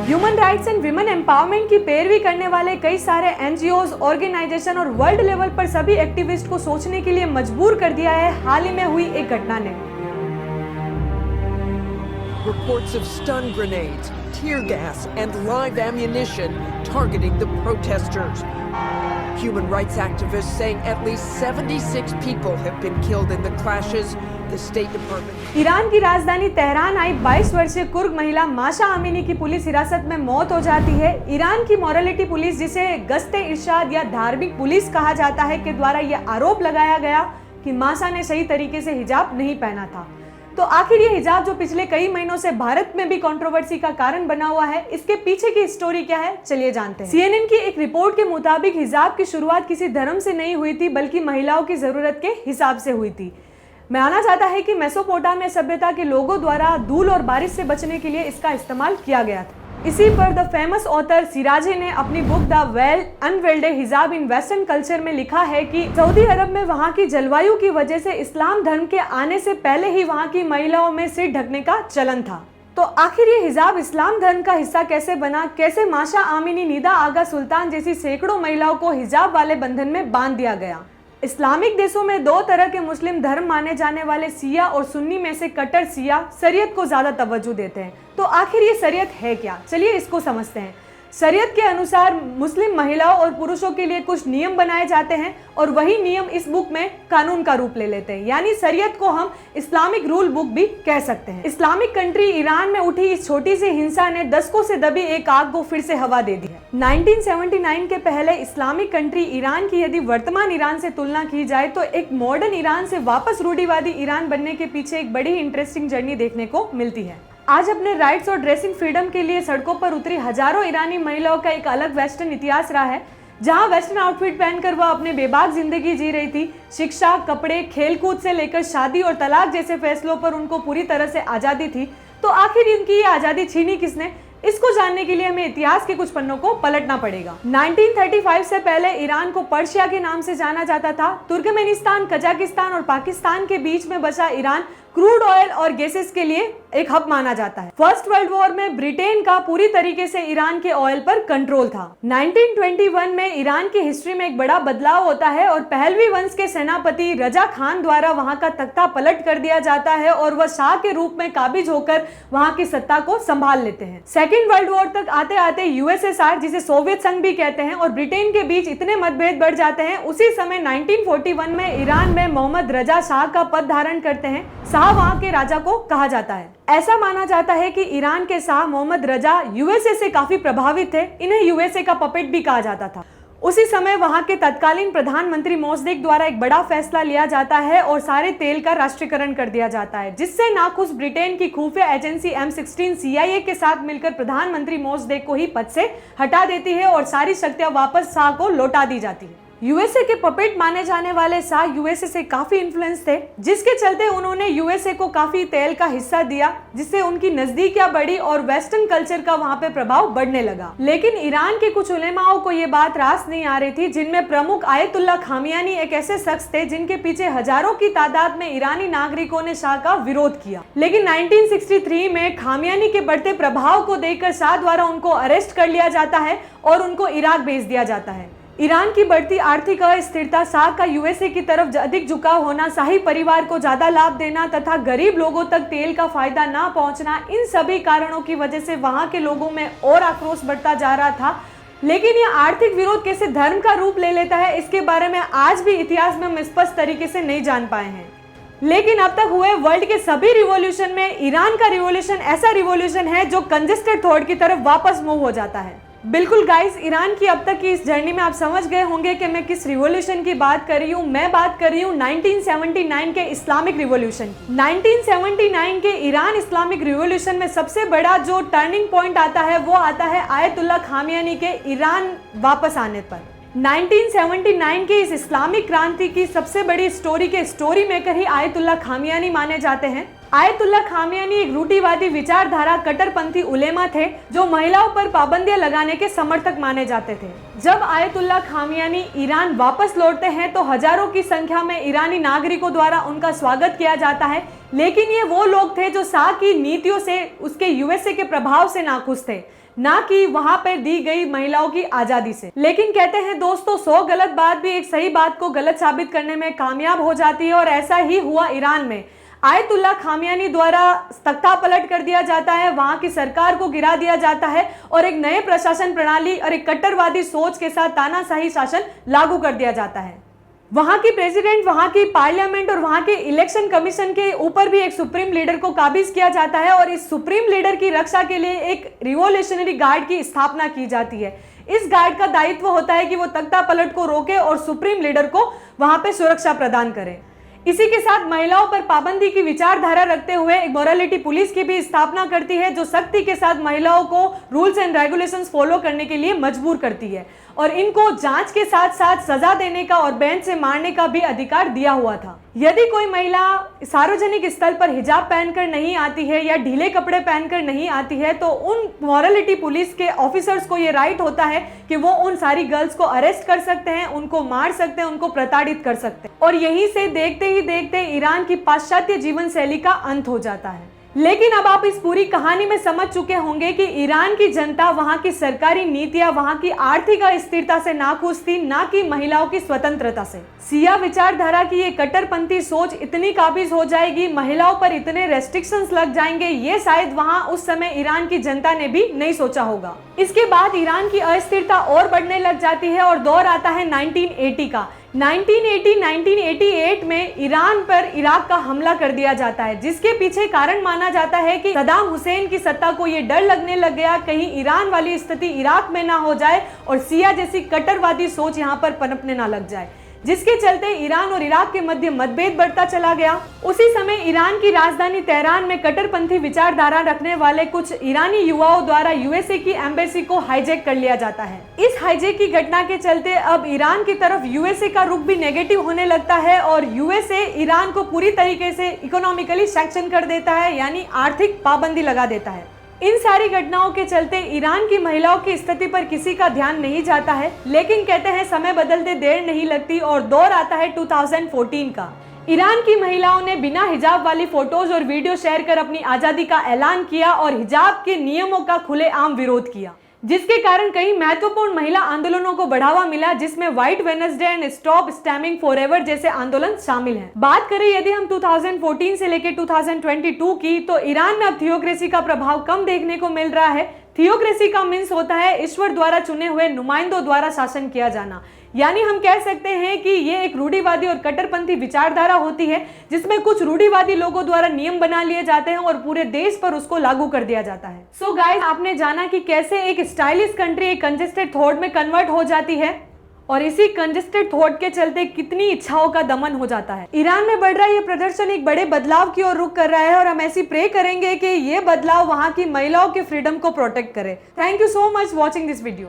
Human rights and women empowerment की पैरवी करने वाले कई सारे एनजीओज, ऑर्गेनाइजेशन और वर्ल्ड लेवल पर सभी एक्टिविस्ट को सोचने के लिए मजबूर कर दिया है हाल ही में हुई एक घटना ने। Reports of stun grenades, tear gas, and live ammunition targeting the protesters. Human rights activists saying at least 76 people have been killed in the clashes. The State Department. Iran की राजधानी तेहरान आई 22 वर्षीय कुर्द महिला माशा Amini की police हिरासत में मौत हो जाती है। ईरान की मॉरलिटी पुलिस, जिसे गश्ते इरशाद या धार्मिक पुलिस कहा जाता है, के द्वारा यह आरोप लगाया गया कि माशा ने सही तरीके से हिजाब नहीं पहना था। तो आखिर ये हिजाब जो पिछले कई महीनों से भारत में भी कंट्रोवर्सी का कारण बना हुआ है, इसके पीछे की स्टोरी क्या है, चलिए जानते हैं। CNN की एक रिपोर्ट के मुताबिक हिजाब की शुरुआत किसी धर्म से नहीं हुई थी, बल्कि महिलाओं की जरूरत के हिसाब से हुई थी। माना जाता है कि मेसोपोटामिया सभ्यता के लोगों द्वारा धूल और बारिश से बचने के लिए इसका इस्तेमाल किया गया था। इसी पर द फेमस ऑथर सिराजे ने अपनी बुक द वेल अनवेल्ड हिजाब इन वेस्टर्न कल्चर में लिखा है कि सऊदी अरब में वहां की जलवायु की वजह से इस्लाम धर्म के आने से पहले ही वहां की महिलाओं में सिर ढकने का चलन था। तो आखिर ये हिजाब इस्लाम धर्म का हिस्सा कैसे बना, कैसे माशा आमिनी, निदा आगा सुल्तान जैसी सैकड़ों महिलाओं को हिजाब वाले बंधन में बांध दिया गया। इस्लामिक देशों में दो तरह के मुस्लिम धर्म माने जाने वाले सिया और सुन्नी में से कट्टर सिया शरीयत को ज्यादा तवज्जो देते हैं। तो आखिर ये शरीयत है क्या, चलिए इसको समझते हैं। शरीयत के अनुसार मुस्लिम महिलाओं और पुरुषों के लिए कुछ नियम बनाए जाते हैं और वही नियम इस बुक में कानून का रूप ले लेते हैं, यानी शरीयत को हम इस्लामिक रूल बुक भी कह सकते हैं। इस्लामिक कंट्री ईरान में उठी इस छोटी सी हिंसा ने दशकों से दबी एक आग को फिर से हवा दे दी है। 1979 के पहले इस्लामिक कंट्री ईरान की यदि वर्तमान ईरान से तुलना की जाए तो एक मॉडर्न ईरान से वापस रूढ़िवादी ईरान बनने के पीछे एक बड़ी इंटरेस्टिंग जर्नी देखने को मिलती है। आज अपने राइट्स और ड्रेसिंग फ्रीडम के लिए सड़कों पर उतरी हजारों ईरानी महिलाओं का एक अलग वेस्टर्न इतिहास रहा है, जहां वेस्टर्न आउटफिट पहनकर वह अपने बेबाक जिंदगी जी रही थी। शिक्षा, कपड़े, खेलकूद से लेकर शादी और तलाक जैसे फैसलों पर उनको पूरी तरह से आजादी थी। तो आखिर इनकी ये आजादी छीनी किसने, इसको जानने के लिए हमें इतिहास के कुछ पन्नों को पलटना पड़ेगा। 1935 से पहले ईरान को पर्शिया के नाम से जाना जाता था। तुर्कमेनिस्तान, कजाकिस्तान और पाकिस्तान के बीच में बसा ईरान क्रूड ऑयल और गैसेस के लिए एक हब माना जाता है। फर्स्ट वर्ल्ड वॉर में ब्रिटेन का पूरी तरीके से ईरान के ऑयल पर कंट्रोल था। 1921 में ईरान की हिस्ट्री में एक बड़ा बदलाव होता है और पहलवी वंश के सेनापति रजा खान द्वारा वहां का तख्ता पलट कर दिया जाता है और वह शाह के रूप में काबिज होकर वहां की सत्ता को संभाल लेते हैं। सेकेंड वर्ल्ड वॉर तक आते आते यूएसएसआर, जिसे सोवियत संघ भी कहते हैं, और ब्रिटेन के बीच इतने मतभेद बढ़ जाते हैं। उसी समय 1941 में ईरान में मोहम्मद रजा शाह का पद धारण करते हैं। शाह वहां के राजा को कहा जाता है। ऐसा माना जाता है कि ईरान के शाह मोहम्मद रजा यूएसए से काफी प्रभावित थे। इन्हें यूएसए का पपेट भी कहा जाता था। उसी समय वहां के तत्कालीन प्रधानमंत्री मोसदेक द्वारा एक बड़ा फैसला लिया जाता है और सारे तेल का राष्ट्रीयकरण कर दिया जाता है, जिससे नाखुश ब्रिटेन की खुफिया एजेंसी M16 CIA के साथ मिलकर प्रधानमंत्री मोसदेक को ही पद से हटा देती है और सारी शक्तियां वापस शाह को लौटा दी जाती है। यूएसए के पपेट माने जाने वाले शाह यूएसए से काफी इन्फ्लुएंस थे, जिसके चलते उन्होंने यूएसए को काफी तेल का हिस्सा दिया, जिससे उनकी नजदीकियां बढ़ी और वेस्टर्न कल्चर का वहां पे प्रभाव बढ़ने लगा। लेकिन ईरान के कुछ उलेमाओं को ये बात रास नहीं आ रही थी, जिनमें प्रमुख आयतुल्ला खामियानी एक ऐसे शख्स थे जिनके पीछे हजारों की तादाद में ईरानी नागरिकों ने शाह का विरोध किया। लेकिन 1963 में खामियानी के बढ़ते प्रभाव को देखकर शाह द्वारा उनको अरेस्ट कर लिया जाता है और उनको इराक भेज दिया जाता है। ईरान की बढ़ती आर्थिक अस्थिरता, शाह का यूएसए की तरफ अधिक झुकाव होना, शाही परिवार को ज्यादा लाभ देना तथा गरीब लोगों तक तेल का फायदा ना पहुंचना, इन सभी कारणों की वजह से वहां के लोगों में और आक्रोश बढ़ता जा रहा था। लेकिन यह आर्थिक विरोध कैसे धर्म का रूप ले लेता है, इसके बारे में आज भी इतिहास में हम स्पष्ट तरीके से नहीं जान पाए हैं। लेकिन अब तक हुए वर्ल्ड के सभी रिवॉल्यूशन में ईरान का रिवॉल्यूशन ऐसा रिवॉल्यूशन है जो कंजेस्टेड थॉट की तरफ वापस मूव हो जाता है। बिल्कुल गाइस, ईरान की अब तक की इस जर्नी में आप समझ गए होंगे कि मैं किस रिवॉल्यूशन की बात कर रही हूँ। मैं बात कर रही हूँ 1979 के इस्लामिक रिवॉल्यूशन की। 1979 के ईरान इस्लामिक रिवॉल्यूशन में सबसे बड़ा जो टर्निंग पॉइंट आता है वो आता है आयतुल्ला खामियानी के ईरान वापस आने पर। 1979 के इस इस्लामिक क्रांति की सबसे बड़ी स्टोरी के स्टोरी मेकर ही आयतुल्ला खामियानी माने जाते हैं। आयतुल्ला खामियानी एक रूढ़िवादी विचारधारा कट्टरपंथी उलेमा थे जो महिलाओं पर पाबंदियां लगाने के समर्थक माने जाते थे। जब आयतुल्ला खामियानी ईरान वापस लौटते हैं तो हजारों की संख्या में ईरानी नागरिकों द्वारा उनका स्वागत किया जाता है, लेकिन ये वो लोग थे जो शाह की नीतियों से, उसके यूएसए के प्रभाव से नाखुश थे। ना कि वहां पर दी गई महिलाओं की आजादी से। लेकिन कहते हैं दोस्तों, 100 गलत बात भी एक सही बात को गलत साबित करने में कामयाब हो जाती है, और ऐसा ही हुआ ईरान में। आयतुल्ला खामियानी द्वारा तख्ता पलट कर दिया जाता है, वहां की सरकार को गिरा दिया जाता है और एक नए प्रशासन प्रणाली और एक कट्टरवादी सोच के साथ तानाशाही शासन लागू कर दिया जाता है। वहां की प्रेसिडेंट, वहां की पार्लियामेंट और वहां के इलेक्शन कमीशन के ऊपर भी एक सुप्रीम लीडर को काबिज किया जाता है, और इस सुप्रीम लीडर की रक्षा के लिए एक रिवोल्यूशनरी गार्ड की स्थापना की जाती है। इस गार्ड का दायित्व होता है कि वो तख्ता पलट को रोके और सुप्रीम लीडर को वहां पे सुरक्षा प्रदान करे। इसी के साथ महिलाओं पर पाबंदी की विचारधारा रखते हुए एक मोरालिटी पुलिस की भी स्थापना करती है, जो सख्ती के साथ महिलाओं को रूल्स एंड रेगुलेशंस फॉलो करने के लिए मजबूर करती है, और इनको जांच के साथ साथ सजा देने का और बैंड से मारने का भी अधिकार दिया हुआ था। यदि कोई महिला सार्वजनिक स्थल पर हिजाब पहनकर नहीं आती है या ढीले कपड़े पहनकर नहीं आती है, तो उन मोरालिटी पुलिस के ऑफिसर्स को ये राइट होता है कि वो उन सारी गर्ल्स को अरेस्ट कर सकते हैं, उनको मार सकते हैं, उनको प्रताड़ित कर सकते हैं। और यहीं से देखते ही देखते ईरान की पाश्चात्य जीवन शैली का अंत हो जाता है। लेकिन अब आप इस पूरी कहानी में समझ चुके होंगे कि ईरान की जनता वहां की सरकारी नीतियां, वहां की आर्थिक अस्थिरता से नाखुश थी, ना कि महिलाओं की स्वतंत्रता से। सिया विचारधारा की ये कट्टरपंथी सोच इतनी काबिज हो जाएगी, महिलाओं पर इतने रेस्ट्रिक्शंस लग जाएंगे, ये शायद वहां उस समय ईरान की जनता ने भी नहीं सोचा होगा। इसके बाद ईरान की अस्थिरता और बढ़ने लग जाती है और दौर आता है 1980 का। 1988 में ईरान पर इराक का हमला कर दिया जाता है, जिसके पीछे कारण माना जाता है कि सद्दाम हुसैन की सत्ता को ये डर लगने लग गया कहीं ईरान वाली स्थिति इराक में ना हो जाए और सिया जैसी कट्टरवादी सोच यहाँ पर पनपने ना लग जाए, जिसके चलते ईरान और इराक के मध्य मतभेद बढ़ता चला गया। उसी समय ईरान की राजधानी तेहरान में कट्टरपंथी विचारधारा रखने वाले कुछ ईरानी युवाओं द्वारा यूएसए की एम्बेसी को हाईजैक कर लिया जाता है। इस हाईजैक की घटना के चलते अब ईरान की तरफ यूएसए का रुख भी नेगेटिव होने लगता है और यूएसए ईरान को पूरी तरीके से इकोनॉमिकली सैंक्शन कर देता है, यानी आर्थिक पाबंदी लगा देता है। इन सारी घटनाओं के चलते ईरान की महिलाओं की स्थिति पर किसी का ध्यान नहीं जाता है, लेकिन कहते हैं समय बदलते देर नहीं लगती और दौर आता है 2014 का। ईरान की महिलाओं ने बिना हिजाब वाली फोटोज और वीडियो शेयर कर अपनी आजादी का ऐलान किया और हिजाब के नियमों का खुलेआम विरोध किया, जिसके कारण कई महत्वपूर्ण महिला आंदोलनों को बढ़ावा मिला, जिसमें white Wednesday and stop stoning forever जैसे आंदोलन शामिल हैं। बात करें यदि हम 2014 से लेकर 2022 की, तो ईरान में अब थियोक्रेसी का प्रभाव कम देखने को मिल रहा है। थियोक्रेसी का मीन्स होता है ईश्वर द्वारा चुने हुए नुमाइंदों द्वारा शासन किया जाना, यानी हम कह सकते हैं कि ये एक रूढ़िवादी और कट्टरपंथी विचारधारा होती है, जिसमें कुछ रूढ़िवादी लोगों द्वारा नियम बना लिए जाते हैं और पूरे देश पर उसको लागू कर दिया जाता है। सो गाइस, आपने जाना कि कैसे एक स्टाइलिश कंट्री एक कंजेस्टेड थॉट में कन्वर्ट हो जाती है और इसी कंजेस्टेड थॉट के चलते कितनी इच्छाओं का दमन हो जाता है। ईरान में बढ़ रहा ये प्रदर्शन एक बड़े बदलाव की ओर रुख कर रहा है और हम ऐसी प्रे करेंगे कि ये बदलाव वहां की महिलाओं के फ्रीडम को प्रोटेक्ट करे। Thank you so much watching this video.